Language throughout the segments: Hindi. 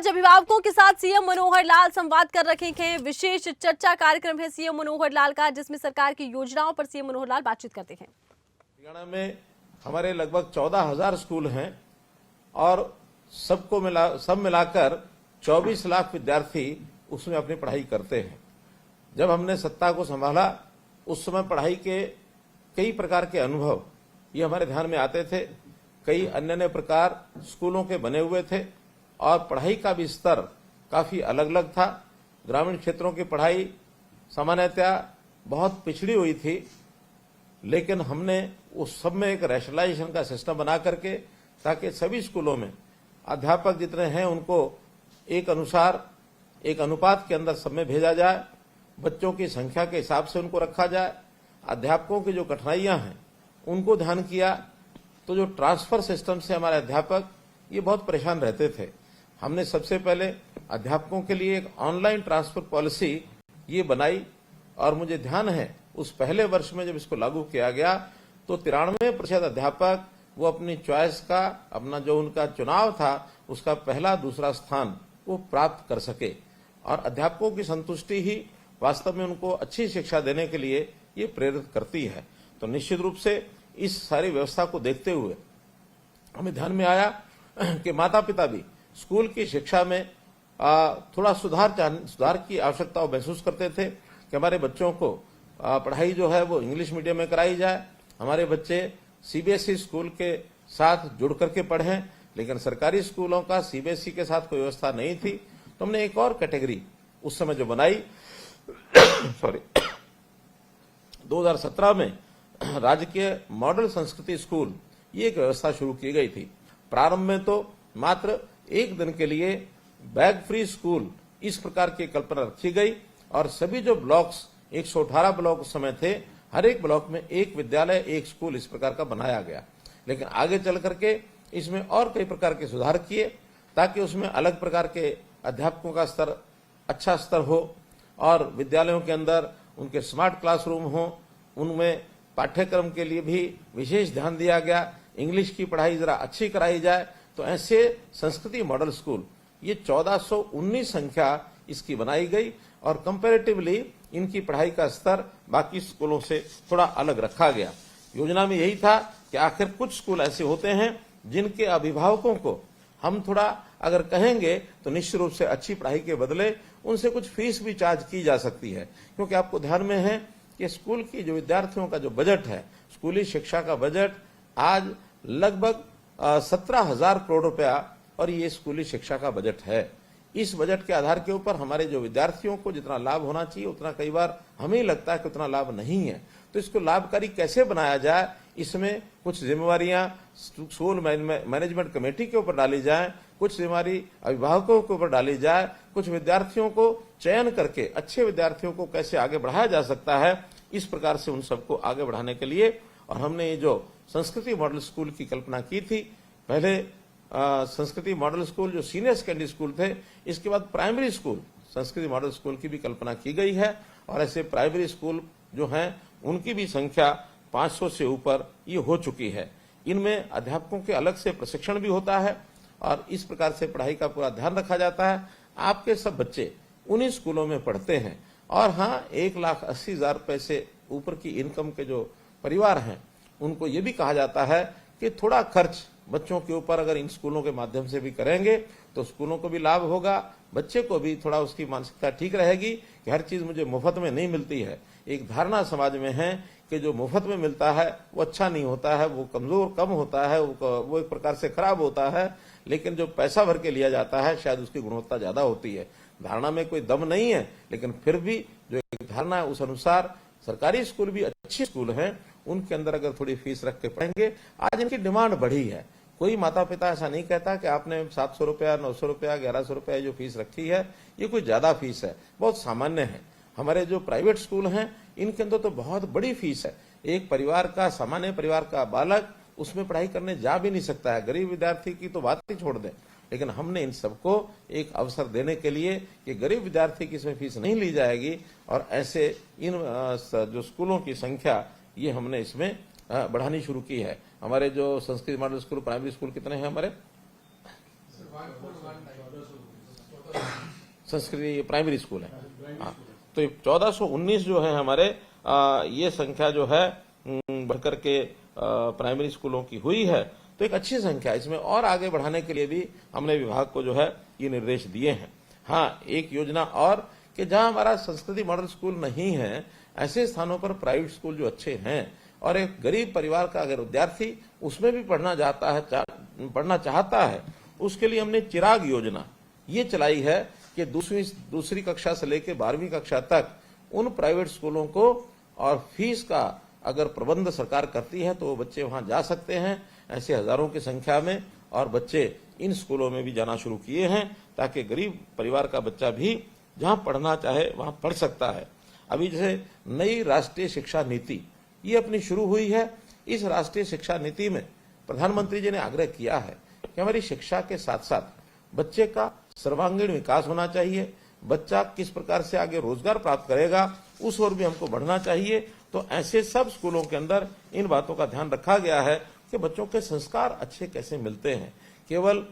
आज अभिभावकों के साथ सीएम मनोहर लाल संवाद कर रखे हैं। विशेष चर्चा कार्यक्रम है सीएम मनोहर लाल का, जिसमें सरकार की योजनाओं पर सीएम मनोहर लाल बातचीत करते हैं। हरियाणा में हमारे लगभग 14,000 स्कूल हैं और सब मिलाकर 24 लाख विद्यार्थी उसमें अपनी पढ़ाई करते हैं। जब हमने सत्ता को संभाला उस समय पढ़ाई के कई प्रकार के अनुभव ये हमारे ध्यान में आते थे। कई अन्य प्रकार स्कूलों के बने हुए थे और पढ़ाई का भी स्तर काफी अलग अलग था। ग्रामीण क्षेत्रों की पढ़ाई सामान्यतः बहुत पिछड़ी हुई थी, लेकिन हमने उस सब में एक रैशनलाइजेशन का सिस्टम बना करके, ताकि सभी स्कूलों में अध्यापक जितने हैं उनको एक अनुपात के अंदर सब में भेजा जाए, बच्चों की संख्या के हिसाब से उनको रखा जाए। अध्यापकों की जो कठिनाइयां हैं उनको ध्यान किया, तो जो ट्रांसफर सिस्टम से हमारे अध्यापक ये बहुत परेशान रहते थे। हमने सबसे पहले अध्यापकों के लिए एक ऑनलाइन ट्रांसफर पॉलिसी ये बनाई और मुझे ध्यान है उस पहले वर्ष में जब इसको लागू किया गया तो 93% अध्यापक वो अपनी चॉइस का, अपना जो उनका चुनाव था उसका पहला दूसरा स्थान वो प्राप्त कर सके। और अध्यापकों की संतुष्टि ही वास्तव में उनको अच्छी शिक्षा देने के लिए ये प्रेरित करती है। तो निश्चित रूप से इस सारी व्यवस्था को देखते हुए हमें ध्यान में आया कि माता पिता भी स्कूल की शिक्षा में थोड़ा सुधार की आवश्यकता महसूस करते थे कि हमारे बच्चों को पढ़ाई जो है वो इंग्लिश मीडियम में कराई जाए, हमारे बच्चे सीबीएसई स्कूल के साथ जुड़ करके पढ़ें। लेकिन सरकारी स्कूलों का सीबीएसई के साथ कोई व्यवस्था नहीं थी, तो हमने एक और कैटेगरी उस समय जो बनाई 2017 में राजकीय मॉडल संस्कृति स्कूल ये एक व्यवस्था शुरू की गई थी। प्रारंभ में तो मात्र एक दिन के लिए बैग फ्री स्कूल इस प्रकार की कल्पना रखी गई और सभी जो ब्लॉक्स 118 ब्लॉक उस समय थे, हर एक ब्लॉक में एक विद्यालय एक स्कूल इस प्रकार का बनाया गया। लेकिन आगे चल करके इसमें और कई प्रकार के सुधार किए ताकि उसमें अलग प्रकार के अध्यापकों का स्तर अच्छा स्तर हो और विद्यालयों के अंदर उनके स्मार्ट क्लासरूम हो, उनमें पाठ्यक्रम के लिए भी विशेष ध्यान दिया गया, इंग्लिश की पढ़ाई जरा अच्छी कराई जाए। तो ऐसे संस्कृति मॉडल स्कूल ये 1419 संख्या इसकी बनाई गई और कंपैरेटिवली इनकी पढ़ाई का स्तर बाकी स्कूलों से थोड़ा अलग रखा गया। योजना में यही था कि आखिर कुछ स्कूल ऐसे होते हैं जिनके अभिभावकों को हम थोड़ा अगर कहेंगे तो निश्चित रूप से अच्छी पढ़ाई के बदले उनसे कुछ फीस भी चार्ज की जा सकती है। क्योंकि आपको ध्यान में है कि स्कूल की जो विद्यार्थियों का जो बजट है, स्कूली शिक्षा का बजट आज लगभग 17,000 करोड़ रुपया और ये स्कूली शिक्षा का बजट है। इस बजट के आधार के ऊपर हमारे जो विद्यार्थियों को जितना लाभ होना चाहिए उतना कई बार हमें ही लगता है कि उतना लाभ नहीं है। तो इसको लाभकारी कैसे बनाया जाए, इसमें कुछ जिम्मेवारियां स्कूल मैनेजमेंट कमेटी के ऊपर डाली जाए, कुछ जिम्मेवारी अभिभावकों के ऊपर डाली जाए, कुछ विद्यार्थियों को चयन करके अच्छे विद्यार्थियों को कैसे आगे बढ़ाया जा सकता है, इस प्रकार से उन सबको आगे बढ़ाने के लिए। और हमने ये जो संस्कृति मॉडल स्कूल की कल्पना की थी, पहले संस्कृति मॉडल स्कूल जो सीनियर सेकेंडरी स्कूल थे, इसके बाद प्राइमरी स्कूल संस्कृति मॉडल स्कूल की भी कल्पना की गई है और ऐसे प्राइमरी स्कूल जो हैं उनकी भी संख्या 500 से ऊपर ये हो चुकी है। इनमें अध्यापकों के अलग से प्रशिक्षण भी होता है और इस प्रकार से पढ़ाई का पूरा ध्यान रखा जाता है। आपके सब बच्चे उन्हीं स्कूलों में पढ़ते हैं और हाँ, 1,80,000 रुपए से ऊपर की इनकम के जो परिवार हैं उनको ये भी कहा जाता है कि थोड़ा खर्च बच्चों के ऊपर अगर इन स्कूलों के माध्यम से भी करेंगे तो स्कूलों को भी लाभ होगा, बच्चे को भी थोड़ा उसकी मानसिकता ठीक रहेगी कि हर चीज मुझे मुफ्त में नहीं मिलती है। एक धारणा समाज में है कि जो मुफ्त में मिलता है वो अच्छा नहीं होता है, वो कमजोर कम होता है, वो एक प्रकार से खराब होता है। लेकिन जो पैसा भर के लिया जाता है शायद उसकी गुणवत्ता ज्यादा होती है। धारणा में कोई दम नहीं है, लेकिन फिर भी जो एक धारणा है उस अनुसार सरकारी स्कूल भी अच्छे स्कूल हैं, उनके अंदर अगर थोड़ी फीस रख के पढ़ेंगे। आज इनकी डिमांड बढ़ी है, कोई माता पिता ऐसा नहीं कहता कि आपने 700 रुपया, 900 रुपया, 1100 रुपया जो फीस रखी है ये कोई ज्यादा फीस है, बहुत सामान्य है। हमारे जो प्राइवेट स्कूल हैं इनके अंदर तो बहुत बड़ी फीस है। एक परिवार का, सामान्य परिवार का बालक उसमें पढ़ाई करने जा भी नहीं सकता है, गरीब विद्यार्थी की तो बात ही छोड़ दें। लेकिन हमने इन सबको एक अवसर देने के लिए कि गरीब विद्यार्थी की इसमें फीस नहीं ली जाएगी और ऐसे इन जो स्कूलों की संख्या ये हमने इसमें बढ़ानी शुरू की है। हमारे जो Sanskrit model school primary school कितने हैं हमारे? संस्कृति प्राइमरी स्कूल है। हाँ, तो 1419 जो है हमारे ये संख्या जो है बढ़कर के प्राइमरी स्कूलों की हुई है, तो एक अच्छी संख्या। इसमें और आगे बढ़ाने के लिए भी हमने विभाग को जो है ये निर्देश दिए हैं। हाँ, एक योजना और कि जहां हमारा संस्कृति मॉडल स्कूल नहीं है, ऐसे स्थानों पर प्राइवेट स्कूल जो अच्छे हैं और एक गरीब परिवार का अगर विद्यार्थी उसमें भी पढ़ना चाहता है, उसके लिए हमने चिराग योजना ये चलाई है कि दूसरी कक्षा से लेकर 12वीं कक्षा तक उन प्राइवेट स्कूलों को और फीस का अगर प्रबंध सरकार करती है तो वो बच्चे वहां जा सकते हैं, ऐसे हजारों की संख्या में, और बच्चे इन स्कूलों में भी जाना शुरू किए हैं ताकि गरीब परिवार का बच्चा भी जहां पढ़ना चाहे वहां पढ़ सकता है। अभी जैसे नई राष्ट्रीय शिक्षा नीति ये अपनी शुरू हुई है। इस राष्ट्रीय शिक्षा नीति में प्रधानमंत्री जी ने आग्रह किया है कि हमारी शिक्षा के साथ साथ बच्चे का सर्वांगीण विकास होना चाहिए, बच्चा किस प्रकार से आगे रोजगार प्राप्त करेगा उस ओर भी हमको बढ़ना चाहिए। तो ऐसे सब स्कूलों के अंदर इन बातों का ध्यान रखा गया है कि बच्चों के संस्कार अच्छे कैसे मिलते हैं। केवल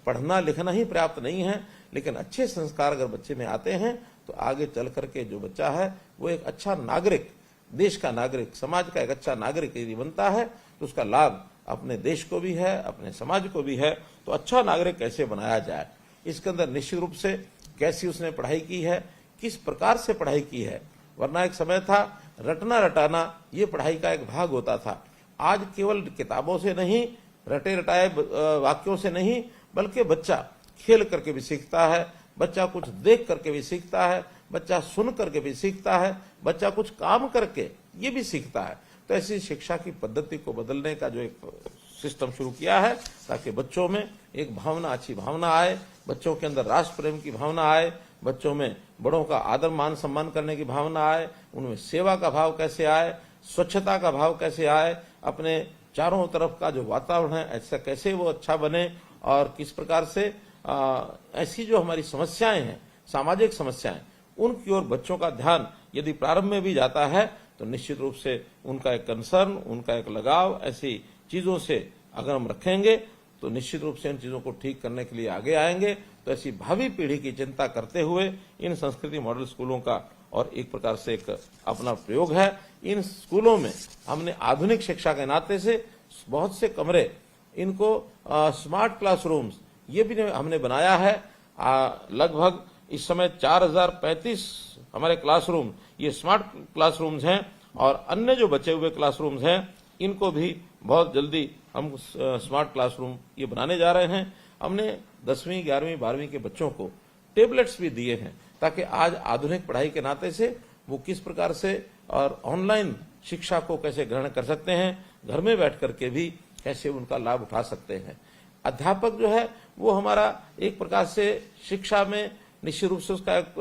पढ़ना लिखना ही पर्याप्त नहीं है, लेकिन अच्छे संस्कार अगर बच्चे में आते हैं तो आगे चल करके जो बच्चा है वो एक अच्छा नागरिक, देश का नागरिक, समाज का एक अच्छा नागरिक यदि बनता है तो उसका लाभ अपने देश को भी है, अपने समाज को भी है। तो अच्छा नागरिक कैसे बनाया जाए, इसके अंदर निश्चित रूप से कैसी उसने पढ़ाई की है, किस प्रकार से पढ़ाई की है। वरना एक समय था रटना रटाना ये पढ़ाई का एक भाग होता था। आज केवल किताबों से नहीं, रटे रटाए वाक्यों से नहीं, बल्कि बच्चा खेल करके भी सीखता है, बच्चा कुछ देख करके भी सीखता है, बच्चा सुन करके भी सीखता है, बच्चा कुछ काम करके ये भी सीखता है। तो ऐसी शिक्षा की पद्धति को बदलने का जो एक सिस्टम शुरू किया है ताकि बच्चों में एक भावना, अच्छी भावना आए, बच्चों के अंदर राष्ट्र प्रेम की भावना आए, बच्चों में बड़ों का आदर मान सम्मान करने की भावना आए, उनमें सेवा का भाव कैसे आए, स्वच्छता का भाव कैसे आए, अपने चारों तरफ का जो वातावरण है ऐसा कैसे वो अच्छा बने, और किस प्रकार से ऐसी जो हमारी समस्याएं हैं, सामाजिक समस्याएं, उनकी ओर बच्चों का ध्यान यदि प्रारंभ में भी जाता है तो निश्चित रूप से उनका एक कंसर्न, उनका एक लगाव ऐसी चीजों से अगर हम रखेंगे तो निश्चित रूप से इन चीजों को ठीक करने के लिए आगे आएंगे। तो ऐसी भावी पीढ़ी की चिंता करते हुए इन संस्कृति मॉडल स्कूलों का और एक प्रकार से एक अपना प्रयोग है। इन स्कूलों में हमने आधुनिक शिक्षा के नाते से बहुत से कमरे, इनको स्मार्ट क्लासरूम्स ये भी हमने बनाया है। लगभग इस समय 4035 हमारे क्लासरूम ये स्मार्ट क्लासरूम्स हैं, और अन्य जो बचे हुए क्लासरूम्स हैं इनको भी बहुत जल्दी हम स्मार्ट क्लासरूम ये बनाने जा रहे हैं। हमने 10वीं 11वीं 12वीं के बच्चों को टेबलेट्स भी दिए हैं ताकि आज आधुनिक पढ़ाई के नाते से वो किस प्रकार से और ऑनलाइन शिक्षा को कैसे ग्रहण कर सकते हैं, घर में बैठ करके भी कैसे उनका लाभ उठा सकते हैं। अध्यापक जो है वो हमारा एक प्रकार से शिक्षा में निश्चित रूप से उसका एक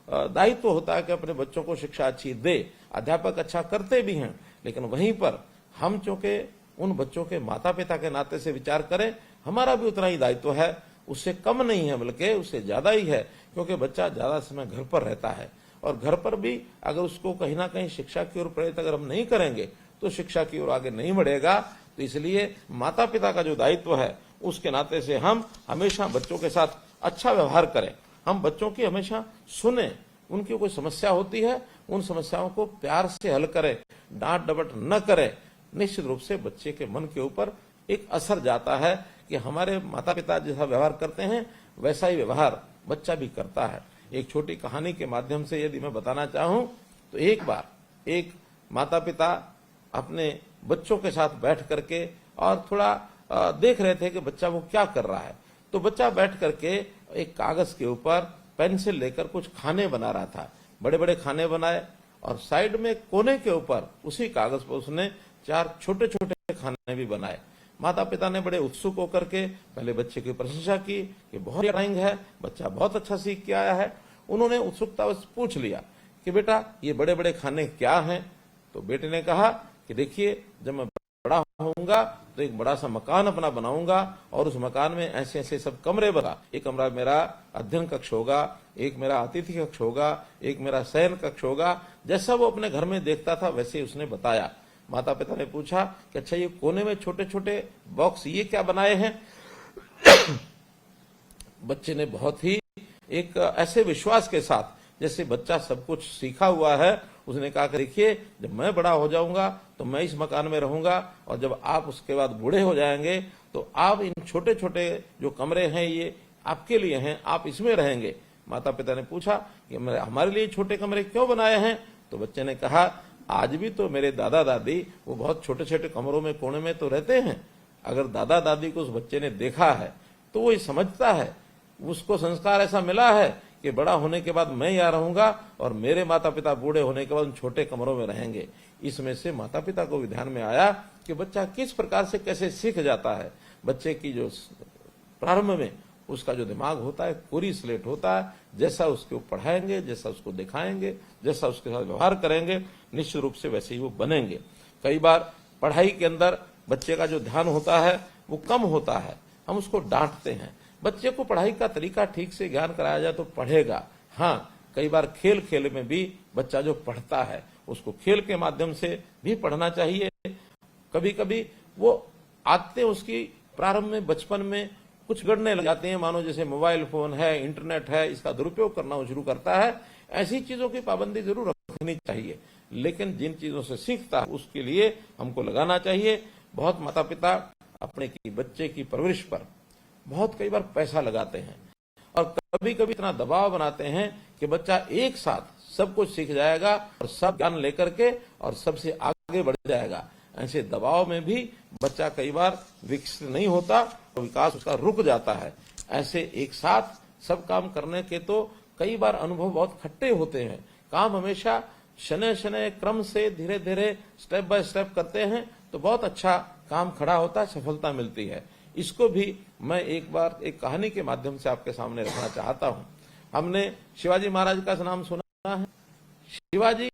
दायित्व होता है कि अपने बच्चों को शिक्षा अच्छी दे। अध्यापक अच्छा करते भी हैं, लेकिन वहीं पर हम चूंकि उन बच्चों के माता पिता के नाते से विचार करें, हमारा भी उतना ही दायित्व है, उससे कम नहीं है बल्कि उससे ज्यादा ही है, क्योंकि बच्चा ज्यादा समय घर पर रहता है और घर पर भी अगर उसको कहीं ना कहीं शिक्षा की ओर प्रेरित अगर हम नहीं करेंगे तो शिक्षा की ओर आगे नहीं बढ़ेगा। तो इसलिए माता पिता का जो दायित्व है उसके नाते से हम हमेशा बच्चों के साथ अच्छा व्यवहार करें, हम बच्चों की हमेशा सुने, उनकी कोई समस्या होती है उन समस्याओं को प्यार से हल करें, डांट डपट न करें। निश्चित रूप से बच्चे के मन के ऊपर एक असर जाता है कि हमारे माता पिता जैसा व्यवहार करते हैं वैसा ही व्यवहार बच्चा भी करता है। एक छोटी कहानी के माध्यम से यदि मैं बताना चाहूं तो एक बार एक माता पिता अपने बच्चों के साथ बैठ करके और थोड़ा देख रहे थे कि बच्चा वो क्या कर रहा है। तो बच्चा बैठ करके एक कागज के ऊपर पेंसिल लेकर कुछ खाने बना रहा था, बड़े बड़े खाने बनाए, और साइड में कोने के ऊपर उसी कागज पर उसने 4 छोटे छोटे खाने भी बनाए। माता पिता ने बड़े उत्सुक होकर के पहले बच्चे की प्रशंसा की कि बहुत ड्राइंग है, बच्चा बहुत अच्छा सीख के आया है। उन्होंने उत्सुकता से पूछ लिया कि बेटा ये बड़े बड़े खाने क्या हैं। तो बेटे ने कहा कि देखिए जब मैं बड़ा होऊंगा तो एक बड़ा सा मकान अपना बनाऊंगा और उस मकान में ऐसे ऐसे सब कमरे बना, एक कमरा मेरा अध्ययन कक्ष होगा, एक मेरा अतिथि कक्ष होगा, एक मेरा शयन कक्ष होगा। जैसा वो अपने घर में देखता था वैसे ही उसने बताया। माता पिता ने पूछा कि अच्छा ये कोने में छोटे छोटे बॉक्स ये क्या बनाए हैं। बच्चे ने बहुत ही एक ऐसे विश्वास के साथ जैसे बच्चा सब कुछ सीखा हुआ है। उसने कहा कि देखिए, जब मैं बड़ा हो जाऊंगा तो मैं इस मकान में रहूंगा, और जब आप उसके बाद बूढ़े हो जाएंगे तो आप इन छोटे छोटे जो कमरे हैं ये आपके लिए हैं, आप इसमें रहेंगे। माता पिता ने पूछा कि हमारे लिए छोटे कमरे क्यों बनाए हैं? तो बच्चे ने कहा, आज भी तो मेरे दादा दादी वो बहुत छोटे छोटे कमरों में कोने में तो रहते हैं। अगर दादा दादी को उस बच्चे ने देखा है तो वो ये समझता है, उसको संस्कार ऐसा मिला है कि बड़ा होने के बाद मैं यहाँ रहूंगा और मेरे माता पिता बूढ़े होने के बाद उन छोटे कमरों में रहेंगे। इसमें से माता पिता को भी ध्यान में आया कि बच्चा किस प्रकार से कैसे सीख जाता है। बच्चे की जो प्रारंभ में उसका जो दिमाग होता है पूरी स्लेट होता है, जैसा उसको पढ़ाएंगे, जैसा उसको दिखाएंगे, जैसा उसके साथ व्यवहार करेंगे, निश्चित रूप से वैसे ही वो बनेंगे। कई बार पढ़ाई के अंदर बच्चे का जो ध्यान होता है वो कम होता है, हम उसको डांटते हैं। बच्चे को पढ़ाई का तरीका ठीक से ज्ञान कराया जाए तो पढ़ेगा। हाँ, कई बार खेल खेल में भी बच्चा जो पढ़ता है उसको खेल के माध्यम से भी पढ़ना चाहिए। कभी कभी वो आदतें उसकी प्रारंभ में बचपन में कुछ गड़ने लग जाते हैं, मानो जैसे मोबाइल फोन है, इंटरनेट है, इसका दुरुपयोग करना वो शुरू करता है। ऐसी चीजों की पाबंदी जरूर रखनी चाहिए, लेकिन जिन चीजों से सीखता है उसके लिए हमको लगाना चाहिए। बहुत माता पिता अपने की बच्चे की परवरिश पर बहुत कई बार पैसा लगाते हैं और कभी कभी इतना दबाव बनाते हैं कि बच्चा एक साथ सब कुछ सीख जाएगा और सब ज्ञान लेकर के और सबसे आगे बढ़ जाएगा। ऐसे दबाव में भी बच्चा कई बार विकसित नहीं होता, तो विकास उसका रुक जाता है। ऐसे एक साथ सब काम करने के तो कई बार अनुभव बहुत खट्टे होते हैं। काम हमेशा शनै शनै क्रम से धीरे धीरे स्टेप बाय स्टेप करते हैं तो बहुत अच्छा काम खड़ा होता है, सफलता मिलती है। इसको भी मैं एक बार एक कहानी के माध्यम से आपके सामने रखना चाहता हूं। हमने शिवाजी महाराज का नाम सुना है। शिवाजी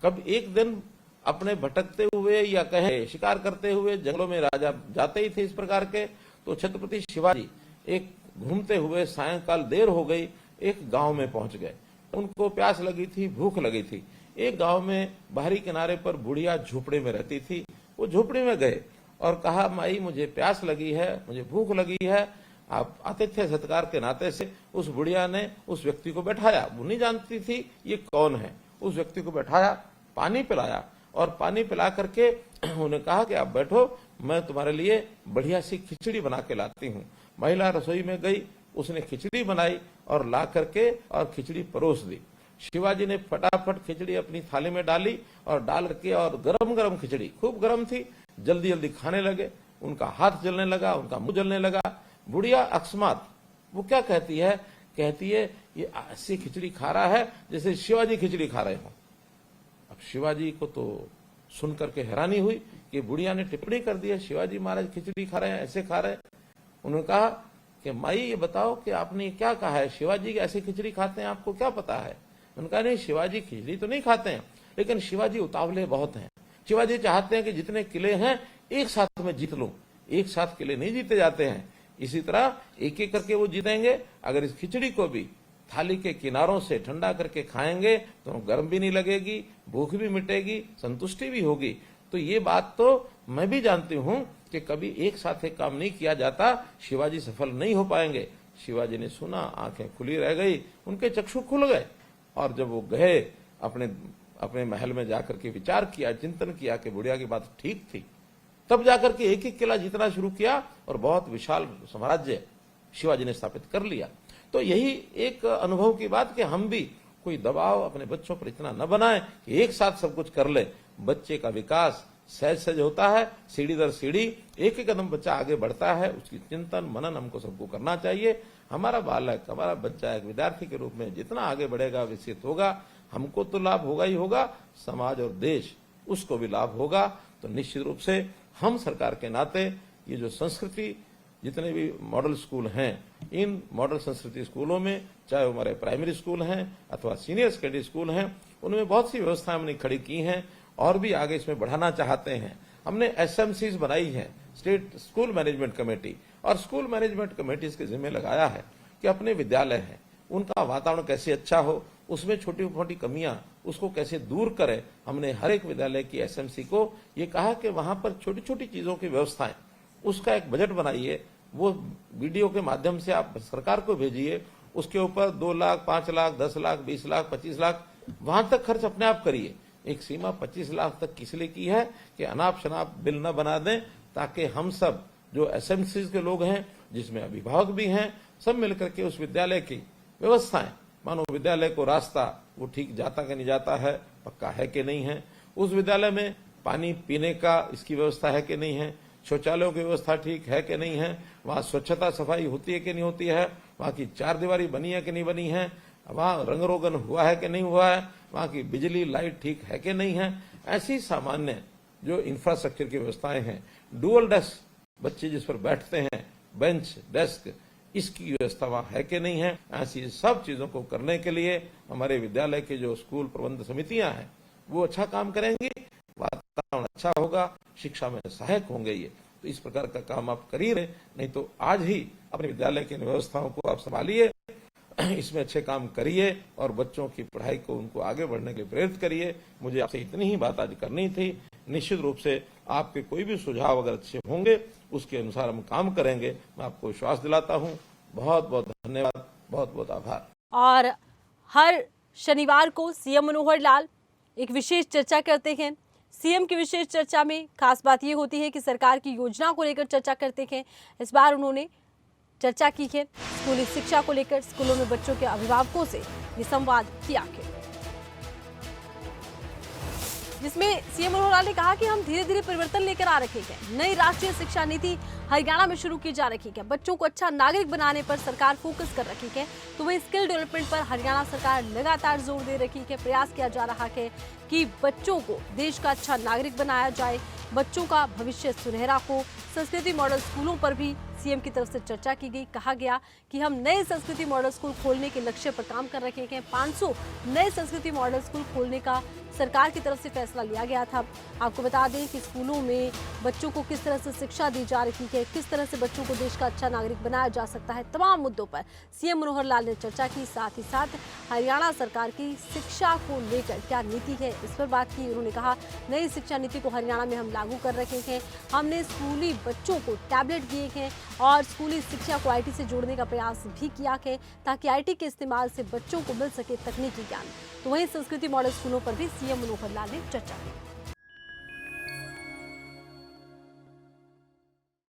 कब एक दिन अपने भटकते हुए या कहे शिकार करते हुए जंगलों में राजा जाते ही थे इस प्रकार के, तो छत्रपति शिवाजी एक घूमते हुए सायंकाल देर हो गई, एक गांव में पहुंच गए। उनको प्यास लगी थी, भूख लगी थी। एक गांव में बाहरी किनारे पर बुढ़िया झोपड़ी में रहती थी। वो झोपड़ी में गए और कहा, माई मुझे प्यास लगी है, मुझे भूख लगी है। आप आतिथ्य सत्कार के नाते से उस बुढ़िया ने उस व्यक्ति को बैठाया। वो नहीं जानती थी ये कौन है। उस व्यक्ति को बैठाया, पानी पिलाया और पानी पिला करके उन्होंने कहा कि आप बैठो, मैं तुम्हारे लिए बढ़िया सी खिचड़ी बना के लाती हूँ। महिला रसोई में गई, उसने खिचड़ी बनाई और ला करके और खिचड़ी परोस दी। शिवाजी ने फटाफट खिचड़ी अपनी थाली में डाली और डाल करके, और गरम गरम खिचड़ी खूब गरम थी, जल्दी जल्दी खाने लगे। उनका हाथ जलने लगा, उनका मुंह जलने लगा। बुढ़िया अकस्मात वो क्या कहती है, कहती है ये ऐसी खिचड़ी खा रहा है जैसे शिवाजी खिचड़ी खा रहे हो। अब शिवाजी को तो सुनकर के हैरानी हुई कि बुढ़िया ने टिप्पणी कर दी है, शिवाजी महाराज खिचड़ी खा रहे हैं, ऐसे खा रहे हैं। उन्होंने कहा कि माई ये बताओ कि आपने क्या कहा है, शिवाजी ऐसी खिचड़ी खाते हैं, आपको क्या पता है? उन्होंने कहा नहीं, शिवाजी खिचड़ी तो नहीं खाते हैं, लेकिन शिवाजी उतावले बहुत हैं। शिवाजी चाहते हैं कि जितने किले हैं एक साथ में जीत लूं। एक साथ किले नहीं जीते जाते हैं, इसी तरह एक एक करके वो जीतेंगे। अगर इस खिचड़ी को भी थाली के किनारों से ठंडा करके खाएंगे तो गर्म भी नहीं लगेगी, भूख भी मिटेगी, संतुष्टि भी होगी। तो ये बात तो मैं भी जानती हूं कि कभी एक साथ एक काम नहीं किया जाता, शिवाजी सफल नहीं हो पाएंगे। शिवाजी ने सुना, आंखें खुली रह गई, उनके चक्षु खुल गए। और जब वो गए अपने महल में जाकर के विचार किया, चिंतन किया कि बुढ़िया की बात ठीक थी, तब जाकर के एक एक किला जीतना शुरू किया और बहुत विशाल साम्राज्य शिवाजी ने स्थापित कर लिया। तो यही एक अनुभव की बात कि हम भी कोई दबाव अपने बच्चों पर इतना न बनाएं कि एक साथ सब कुछ कर ले। बच्चे का विकास सहज सहज होता है, सीढ़ी दर सीढ़ी एक एक कदम बच्चा आगे बढ़ता है। उसकी चिंतन मनन हमको सबको करना चाहिए। हमारा बालक, हमारा बच्चा एक विद्यार्थी के रूप में जितना आगे बढ़ेगा, विकसित होगा, हमको तो लाभ होगा ही होगा, समाज और देश उसको भी लाभ होगा। तो निश्चित रूप से हम सरकार के नाते ये जो संस्कृति, जितने भी मॉडल स्कूल हैं, इन मॉडल संस्कृति स्कूलों में, चाहे हमारे प्राइमरी स्कूल हैं अथवा सीनियर सेकेंडरी स्कूल हैं, उनमें बहुत सी व्यवस्थाएं हमने खड़ी की हैं और भी आगे इसमें बढ़ाना चाहते हैं। हमने एसएमसीज बनाई हैं, स्टेट स्कूल मैनेजमेंट कमेटी, और स्कूल मैनेजमेंट कमेटी के जिम्मे लगाया है कि अपने विद्यालय हैं उनका वातावरण कैसे अच्छा हो, उसमें छोटी मोटी कमियां उसको कैसे दूर करें। हमने हर एक विद्यालय की एसएमसी को ये कहा कि वहां पर छोटी छोटी चीजों की व्यवस्थाएं, उसका एक बजट बनाइए, वो वीडियो के माध्यम से आप सरकार को भेजिए उसके ऊपर 2 लाख, 5 लाख, 10 लाख, 20 लाख, 25 लाख, वहां तक खर्च अपने आप करिए। एक सीमा 25 लाख तक किस लिए की है कि अनाप शनाप बिल न बना दें, ताकि हम सब जो एसएमसीज के लोग हैं, जिसमें अभिभावक भी हैं, सब मिलकर के उस विद्यालय की व्यवस्थाएं, मानो विद्यालय को रास्ता वो ठीक जाता कि नहीं जाता है, पक्का है कि नहीं है, उस विद्यालय में पानी पीने का इसकी व्यवस्था है कि नहीं है, शौचालयों की व्यवस्था ठीक है कि नहीं है, वहां स्वच्छता सफाई होती है कि नहीं होती है, वहां की चारदीवारी बनी है कि नहीं बनी है, वहां रंग रोगन हुआ है कि नहीं हुआ है, वहां की बिजली लाइट ठीक है कि नहीं है। ऐसी सामान्य जो इंफ्रास्ट्रक्चर की व्यवस्थाएं हैं, डुअल डेस्क बच्चे जिस पर बैठते हैं, बेंच डेस्क, इसकी व्यवस्था वहां है कि नहीं है। ऐसी सब चीजों को करने के लिए हमारे विद्यालय के जो स्कूल प्रबंध समितियां हैं वो अच्छा काम करेंगी, वातावरण अच्छा होगा, शिक्षा में सहायक होंगे। ये तो इस प्रकार का काम आप करिए, नहीं तो आज ही अपने विद्यालय की व्यवस्थाओं को आप संभालिए, इसमें अच्छे काम करिए और बच्चों की पढ़ाई को उनको आगे बढ़ने के लिए प्रेरित करिए। मुझे आपसे इतनी ही बात आज करनी थी। निश्चित रूप से आपके कोई भी सुझाव अगर अच्छे होंगे उसके अनुसार हम काम करेंगे, मैं आपको विश्वास दिलाता हूँ। बहुत बहुत धन्यवाद, बहुत बहुत आभार। और हर शनिवार को सीएम मनोहर लाल एक विशेष चर्चा करते हैं। सीएम की विशेष चर्चा में खास बात ये होती है कि सरकार की योजना को लेकर चर्चा करते हैं। इस बार उन्होंने चर्चा की है स्कूली शिक्षा को लेकर, स्कूलों में बच्चों के अभिभावकों से ये संवाद किया है, जिसमें सीएम मनोहर लाल ने कहा कि हम धीरे धीरे परिवर्तन लेकर आ रहे हैं। नई राष्ट्रीय शिक्षा नीति हरियाणा में शुरू की जा रही है। बच्चों को अच्छा नागरिक बनाने पर सरकार फोकस कर रही है, तो वहीं स्किल डेवलपमेंट पर हरियाणा सरकार लगातार जोर दे रही है। प्रयास किया जा रहा है कि बच्चों को देश का अच्छा नागरिक बनाया जाए, बच्चों का भविष्य सुनहरा हो। संस्कृति मॉडल स्कूलों पर भी सीएम की तरफ से चर्चा की गई। कहा गया कि हम नए संस्कृति मॉडल स्कूल खोलने के लक्ष्य पर काम कर रहे हैं। 500 नए संस्कृति मॉडल स्कूल खोलने का सरकार की तरफ से फैसला लिया गया था। आपको बता दें कि स्कूलों में बच्चों को किस तरह से शिक्षा दी जा रही है, किस तरह से बच्चों को देश का अच्छा नागरिक बनाया जा सकता है, तमाम मुद्दों पर सीएम मनोहर लाल ने चर्चा की। साथ ही साथ हरियाणा सरकार की शिक्षा को लेकर क्या नीति है, इस पर बात की। उन्होंने कहा नई शिक्षा नीति को हरियाणा में हम लागू कर रहे हैं। हमने स्कूली बच्चों को टैबलेट दिए हैं और स्कूली शिक्षा को आईटी से जोड़ने का प्रयास भी किया है, ताकि आईटी के इस्तेमाल से बच्चों को मिल सके तकनीकी ज्ञान। तो वहीं संस्कृति मॉडल स्कूलों पर भी सीएम मनोहर लाल ने चर्चा की।